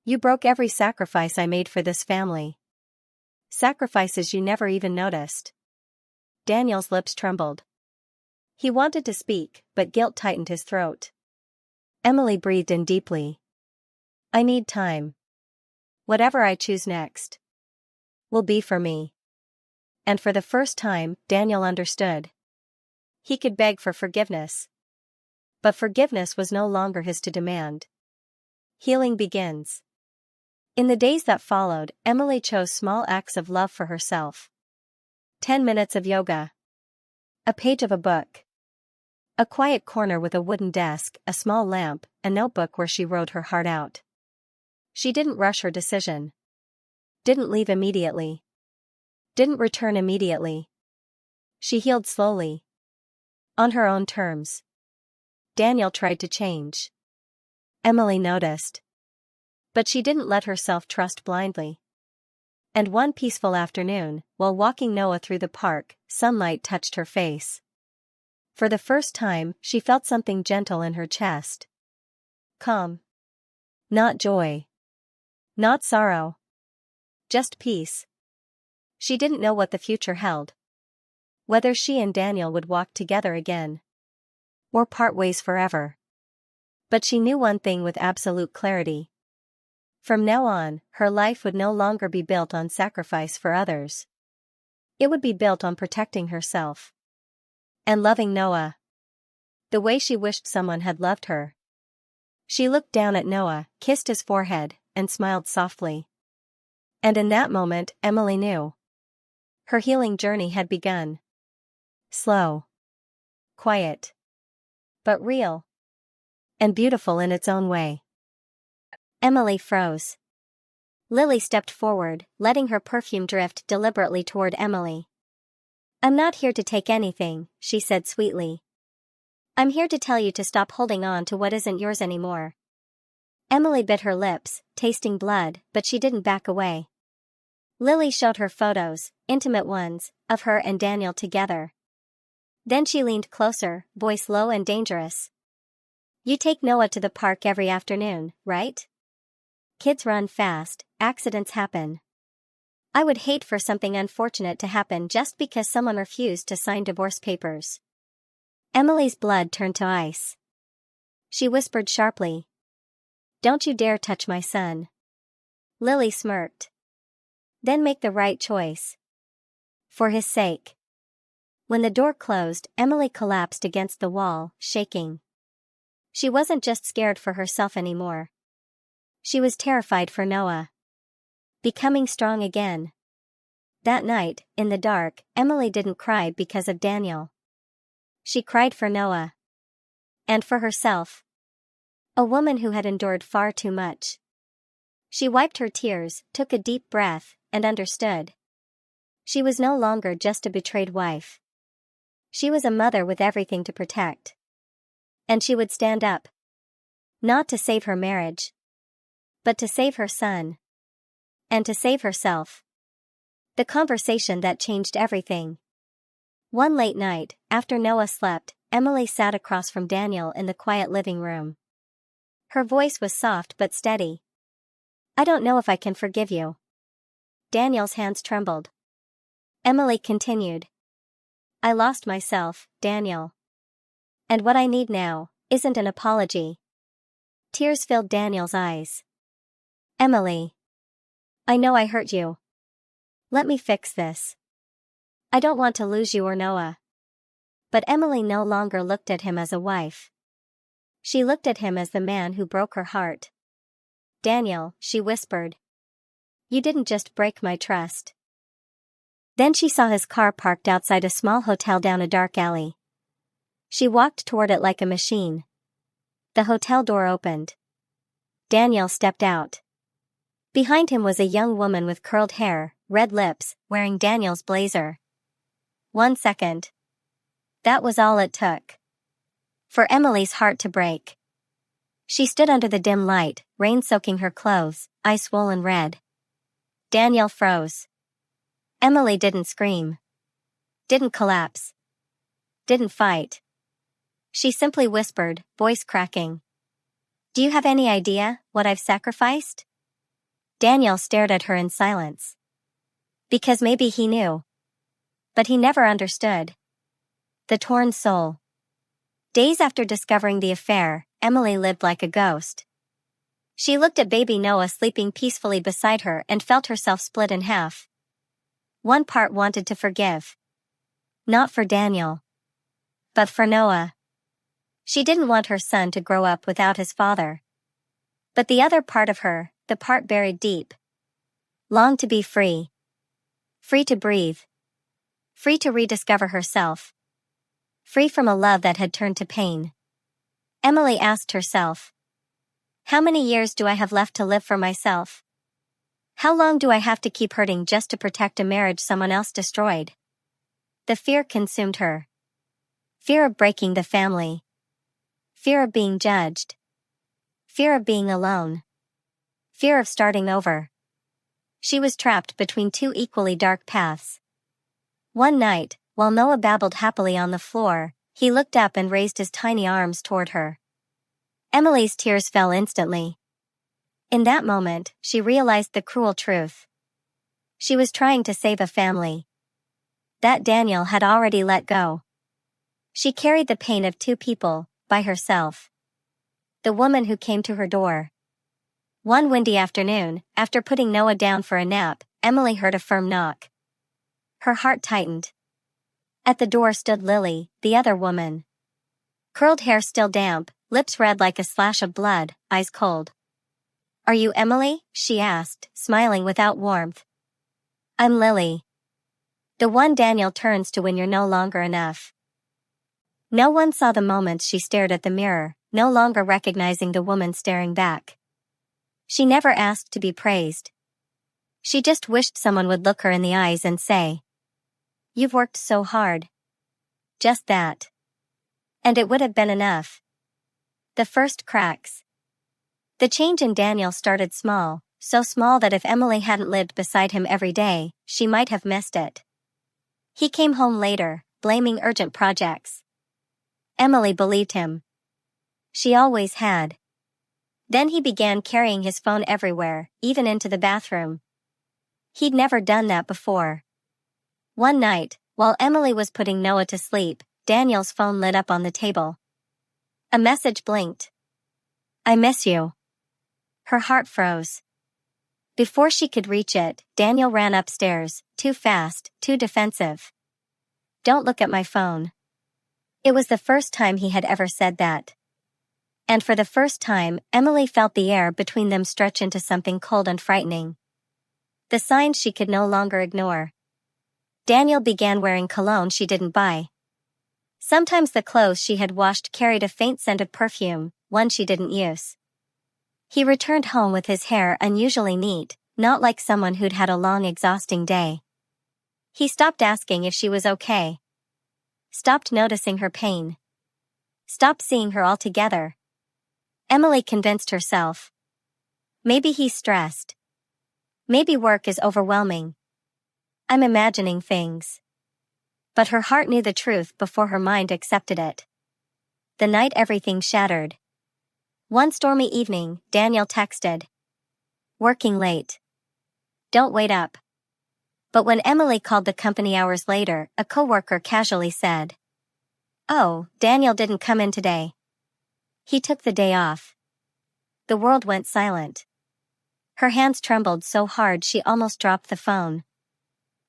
You broke every sacrifice I made for this family. Sacrifices you never even noticed. Daniel's lips trembled. He wanted to speak, but guilt tightened his throat. Emily breathed in deeply. I need time. Whatever I choose next will be for me. And for the first time, Daniel understood. He could beg for forgiveness. But forgiveness was no longer his to demand. Healing begins. In the days that followed, Emily chose small acts of love for herself. 10 minutes of yoga. A page of a book. A quiet corner with a wooden desk, a small lamp, a notebook where she wrote her heart out. She didn't rush her decision. Didn't leave immediately. Didn't return immediately. She healed slowly. On her own terms. Daniel tried to change. Emily noticed. But she didn't let herself trust blindly. And one peaceful afternoon, while walking Noah through the park, sunlight touched her face. For the first time, she felt something gentle in her chest. Calm. Not joy. Not sorrow. Just peace. She didn't know what the future held. Whether she and Daniel would walk together again. Or part ways forever. But she knew one thing with absolute clarity. From now on, her life would no longer be built on sacrifice for others. It would be built on protecting herself. And loving Noah. The way she wished someone had loved her. She looked down at Noah, kissed his forehead, and smiled softly. And in that moment, Emily knew. Her healing journey had begun. Slow. Quiet. But real. And beautiful in its own way. Emily froze. Lily stepped forward, letting her perfume drift deliberately toward Emily. I'm not here to take anything, she said sweetly. I'm here to tell you to stop holding on to what isn't yours anymore. Emily bit her lips, tasting blood, but she didn't back away. Lily showed her photos, intimate ones, of her and Daniel together. Then she leaned closer, voice low and dangerous. You take Noah to the park every afternoon, right? Kids run fast, accidents happen. I would hate for something unfortunate to happen just because someone refused to sign divorce papers. Emily's blood turned to ice. She whispered sharply. Don't you dare touch my son. Lily smirked. Then make the right choice. For his sake. When the door closed, Emily collapsed against the wall, shaking. She wasn't just scared for herself anymore. She was terrified for Noah. Becoming strong again. That night, in the dark, Emily didn't cry because of Daniel. She cried for Noah. And for herself. A woman who had endured far too much. She wiped her tears, took a deep breath, and understood. She was no longer just a betrayed wife. She was a mother with everything to protect. And she would stand up. Not to save her marriage. But to save her son. And to save herself. The conversation that changed everything. One late night, after Noah slept, Emily sat across from Daniel in the quiet living room. Her voice was soft but steady. I don't know if I can forgive you. Daniel's hands trembled. Emily continued. I lost myself, Daniel. And what I need now isn't an apology. Tears filled Daniel's eyes. Emily. I know I hurt you. Let me fix this. I don't want to lose you or Noah. But Emily no longer looked at him as a wife. She looked at him as the man who broke her heart. Daniel, she whispered. You didn't just break my trust. Then she saw his car parked outside a small hotel down a dark alley. She walked toward it like a machine. The hotel door opened. Daniel stepped out. Behind him was a young woman with curled hair, red lips, wearing Daniel's blazer. 1 second. That was all it took. For Emily's heart to break. She stood under the dim light, rain soaking her clothes, eyes swollen red. Daniel froze. Emily didn't scream. Didn't collapse. Didn't fight. She simply whispered, voice cracking. Do you have any idea what I've sacrificed? Daniel stared at her in silence. Because maybe he knew. But he never understood. The torn soul. Days after discovering the affair, Emily lived like a ghost. She looked at baby Noah sleeping peacefully beside her and felt herself split in half. One part wanted to forgive. Not for Daniel. But for Noah. She didn't want her son to grow up without his father. But the other part of her, the part buried deep, longed to be free. Free to breathe. Free to rediscover herself. Free from a love that had turned to pain. Emily asked herself, how many years do I have left to live for myself? How long do I have to keep hurting just to protect a marriage someone else destroyed? The fear consumed her. Fear of breaking the family. Fear of being judged. Fear of being alone. Fear of starting over. She was trapped between two equally dark paths. One night, while Noah babbled happily on the floor, he looked up and raised his tiny arms toward her. Emily's tears fell instantly. In that moment, she realized the cruel truth. She was trying to save a family that Daniel had already let go. She carried the pain of two people, by herself. The woman who came to her door. One windy afternoon, after putting Noah down for a nap, Emily heard a firm knock. Her heart tightened. At the door stood Lily, the other woman. Curled hair still damp, lips red like a slash of blood, eyes cold. Are you Emily? She asked, smiling without warmth. I'm Lily. The one Daniel turns to when you're no longer enough. No one saw the moments she stared at the mirror, no longer recognizing the woman staring back. She never asked to be praised. She just wished someone would look her in the eyes and say, you've worked so hard. Just that. And it would have been enough. The first cracks. The change in Daniel started small, so small that if Emily hadn't lived beside him every day, she might have missed it. He came home later, blaming urgent projects. Emily believed him. She always had. Then he began carrying his phone everywhere, even into the bathroom. He'd never done that before. One night, while Emily was putting Noah to sleep, Daniel's phone lit up on the table. A message blinked. I miss you. Her heart froze. Before she could reach it, Daniel ran upstairs, too fast, too defensive. Don't look at my phone. It was the first time he had ever said that. And for the first time, Emily felt the air between them stretch into something cold and frightening. The signs she could no longer ignore. Daniel began wearing cologne she didn't buy. Sometimes the clothes she had washed carried a faint scent of perfume, one she didn't use. He returned home with his hair unusually neat, not like someone who'd had a long, exhausting day. He stopped asking if she was okay. Stopped noticing her pain. Stopped seeing her altogether. Emily convinced herself. Maybe he's stressed. Maybe work is overwhelming. I'm imagining things. But her heart knew the truth before her mind accepted it. The night everything shattered. One stormy evening, Daniel texted. Working late. Don't wait up. But when Emily called the company hours later, a coworker casually said, oh, Daniel didn't come in today. He took the day off. The world went silent. Her hands trembled so hard she almost dropped the phone.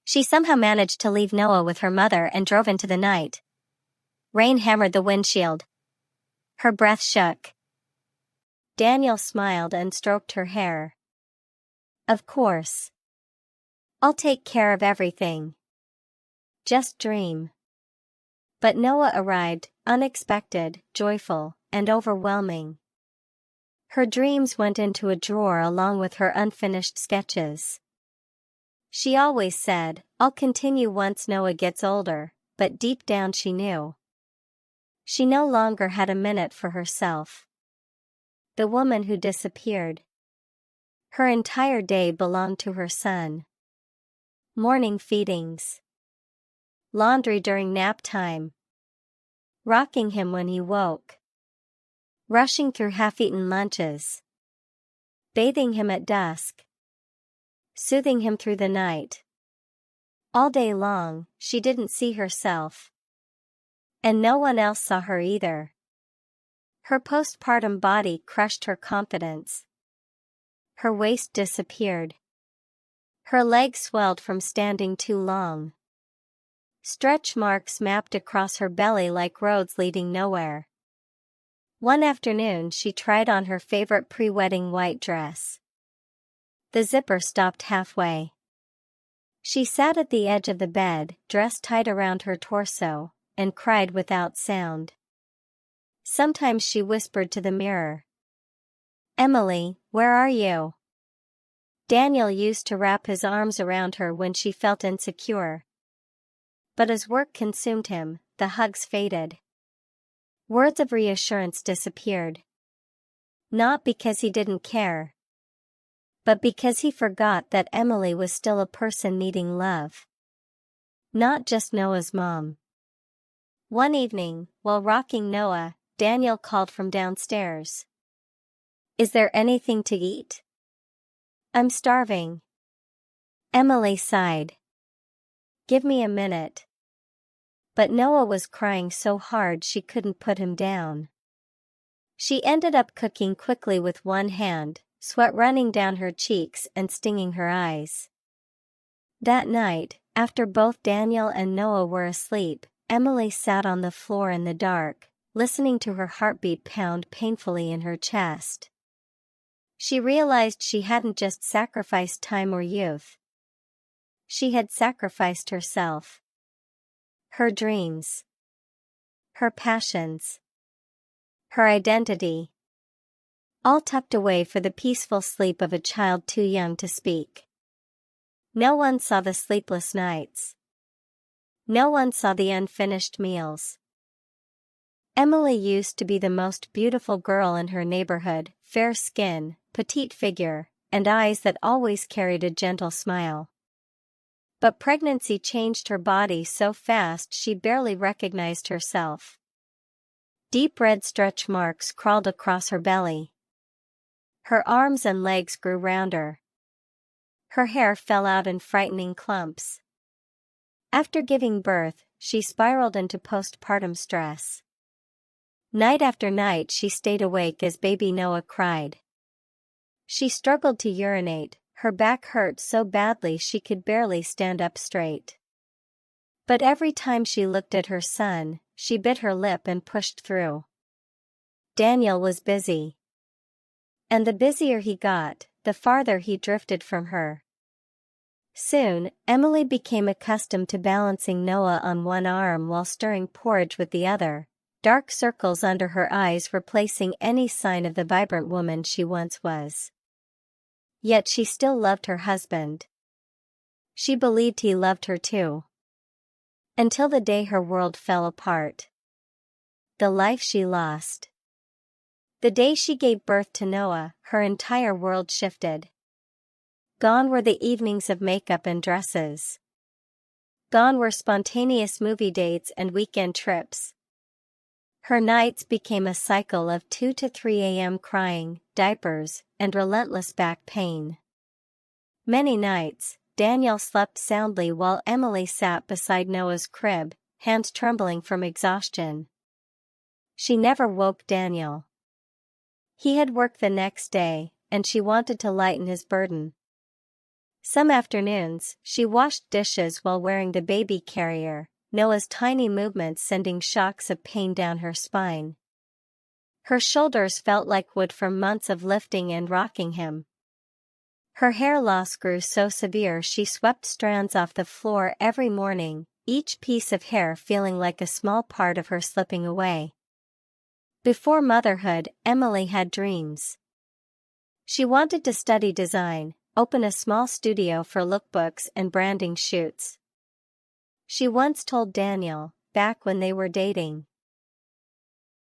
She somehow managed to leave Noah with her mother and drove into the night. Rain hammered the windshield. Her breath shook. Daniel smiled and stroked her hair. Of course. I'll take care of everything. Just dream. But Noah arrived, unexpected, joyful, and overwhelming. Her dreams went into a drawer along with her unfinished sketches. She always said, I'll continue once Noah gets older, but deep down she knew. She no longer had a minute for herself. The woman who disappeared. Her entire day belonged to her son. Morning feedings. Laundry during nap time. Rocking him when he woke. Rushing through half-eaten lunches. Bathing him at dusk. soothing him through the night. All day long, she didn't see herself. And no one else saw her either. Her postpartum body crushed her confidence. Her waist disappeared. Her legs swelled from standing too long. Stretch marks mapped across her belly like roads leading nowhere. One afternoon she tried on her favorite pre-wedding white dress. The zipper stopped halfway. She sat at the edge of the bed, dress tied around her torso, and cried without sound. Sometimes she whispered to the mirror, "Emily, where are you?" Daniel used to wrap his arms around her when she felt insecure. But as work consumed him, the hugs faded. Words of reassurance disappeared. Not because he didn't care, but because he forgot that Emily was still a person needing love. Not just Noah's mom. One evening, while rocking Noah, Daniel called from downstairs. "Is there anything to eat?" "I'm starving." Emily sighed. "Give me a minute." But Noah was crying so hard she couldn't put him down. She ended up cooking quickly with one hand, sweat running down her cheeks and stinging her eyes. That night, after both Daniel and Noah were asleep, Emily sat on the floor in the dark, listening to her heartbeat pound painfully in her chest. She realized she hadn't just sacrificed time or youth. She had sacrificed herself. Her dreams. Her passions. Her identity. All tucked away for the peaceful sleep of a child too young to speak. No one saw the sleepless nights. No one saw the unfinished meals. Emily used to be the most beautiful girl in her neighborhood, fair skin, petite figure, and eyes that always carried a gentle smile. But pregnancy changed her body so fast she barely recognized herself. Deep red stretch marks crawled across her belly. Her arms and legs grew rounder. Her hair fell out in frightening clumps. After giving birth, she spiraled into postpartum stress. Night after night she stayed awake as baby Noah cried. She struggled to urinate, her back hurt so badly she could barely stand up straight. But every time she looked at her son, she bit her lip and pushed through. Daniel was busy. And the busier he got, the farther he drifted from her. Soon, Emily became accustomed to balancing Noah on one arm while stirring porridge with the other, dark circles under her eyes replacing any sign of the vibrant woman she once was. Yet she still loved her husband. She believed he loved her too. Until the day her world fell apart. The life she lost. The day she gave birth to Noah, her entire world shifted. Gone were the evenings of makeup and dresses. Gone were spontaneous movie dates and weekend trips. Her nights became a cycle of 2 to 3 a.m. crying, diapers, and relentless back pain. Many nights, Daniel slept soundly while Emily sat beside Noah's crib, hands trembling from exhaustion. She never woke Daniel. He had work the next day, and she wanted to lighten his burden. Some afternoons, she washed dishes while wearing the baby carrier, Noah's tiny movements sending shocks of pain down her spine. Her shoulders felt like wood from months of lifting and rocking him. Her hair loss grew so severe she swept strands off the floor every morning, each piece of hair feeling like a small part of her slipping away. Before motherhood, Emily had dreams. She wanted to study design, open a small studio for lookbooks and branding shoots. She once told Daniel, back when they were dating,